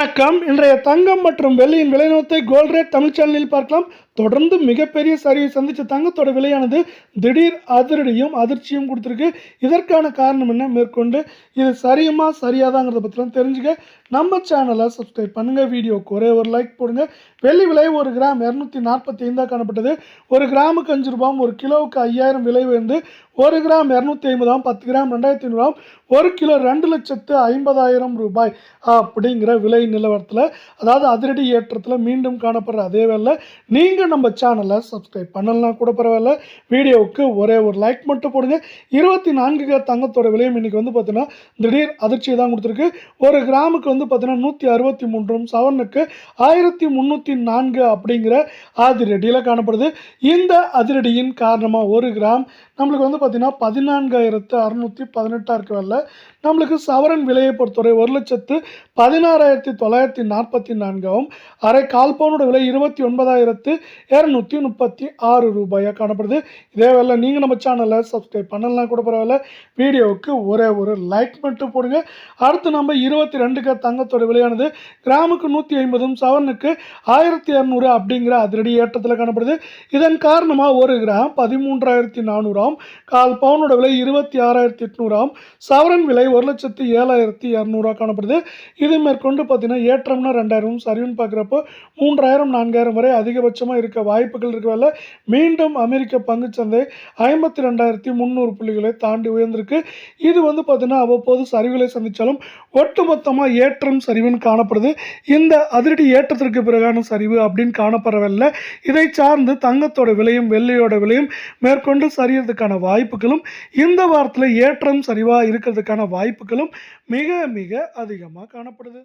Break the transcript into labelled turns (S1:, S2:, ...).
S1: வணக்கம். இன்றைய தங்கம் மற்றும் வெள்ளியின் விலைநிலத்தை கோல்ட் ரேட் தமிழ் சேனலில் பார்க்கலாம். தொடர்ந்து மிகப்பெரிய சரிவை சந்திச்ச தங்கத்தோட விலையானது திடீர் அதிர்ச்சியும் கொடுத்துருக்கு. இதற்கான காரணம் என்ன, மேற்கொண்டு இது சரியுமா சரியாதாங்கிறத பற்றிலாம் தெரிஞ்சுக்க நம்ம சேனலை சப்ஸ்கிரைப் பண்ணுங்கள். வீடியோக்கு ஒரே ஒரு லைக் போடுங்க. வெள்ளி விலை 1 கிராம் 245 காணப்பட்டது. 1 கிராமுக்கு 5 ரூபாயும், 1 கிலோவுக்கு 5000 விலை வந்து 1 கிராம் 250, 10 கிராம் 2500, 1 கிலோ 2,50,000 ரூபாய் அப்படிங்கிற விலை நிலவரத்தில், அதாவது அதிரடி ஏற்றத்தில் மீண்டும் காணப்படுற அதே வேளை நீங்கள் நம்ம சேனலை சப்ஸ்கிரைப் பண்ணலாம் கூட பரவாயில்ல, வீடியோவுக்கு ஒரே ஒரு லைக் மட்டும் போடுங்க. 24 தங்கத்தோட விலையும் இன்றைக்கி வந்து பார்த்தீங்கன்னா திடீர் அதிர்ச்சியை தான் கொடுத்துருக்கு. 1 கிராமுக்கு வந்து பார்த்தீங்கன்னா 163, சவரனுக்கு 1304 அப்படிங்கிற அதிரடியில் காணப்படுது. இந்த அதிரடியின் காரணமாக 1 கிராம் நம்மளுக்கு வந்து பார்த்தீங்கன்னா 14,618 இருக்க வரல. நம்மளுக்கு சவரன் விலையை பொறுத்தவரை 1,16,944, அரை கால் பவுனோட விலை 29,236 ரூபாயாக காணப்படுது. இதே வேலை நீங்கள் நம்ம சேனலை சப்ஸ்கிரைப் பண்ணலாம் கூட பரவாயில்ல, வீடியோவுக்கு ஒரே ஒரு லைக் மட்டும் போடுங்க. அடுத்து நம்ம 22 தங்கத்தோட விலையானது கிராமுக்கு 150, சவரனுக்கு 1200 அப்படிங்கிற அதிரடி ஏற்றத்தில் காணப்படுது. இதன் காரணமாக 1 கிராம் 13,400, கால் பவுனோட விலை 26,800, சவரன் விலை 1,07,200 காணப்படுது. இது மேற்கொண்டு பார்த்தீங்கன்னா ஏற்றம்னா 2000, சரிவுன்னு பார்க்குறப்போ 3000, 4000 வரை அதிகபட்சமாக இருக்க வாய்ப்புகள் இருக்கவில்லை. மீண்டும் அமெரிக்க பங்குச்சந்தை 52,300 புள்ளிகளை தாண்டி உயர்ந்திருக்கு. இது வந்து பார்த்தீங்கன்னா அவ்வப்போது சரிவுகளை சந்தித்தாலும் ஒட்டுமொத்தமாக ஏற்றம் சரிவுன்னு காணப்படுது. இந்த அதிரடி ஏற்றத்திற்கு பிறகான சரிவு அப்படின்னு காணப்படவில்லை. இதை சார்ந்து தங்கத்தோட விலையும் வெள்ளியோட விலையும் மேற்கொண்டு சரியறதுக்கான வாய்ப்புகளும், இந்த வாரத்தில் ஏற்றம் சரிவாக இருக்கிறதுக்கான வாய்ப்புகளும் மிக மிக அதிகமாக காணப்படுது.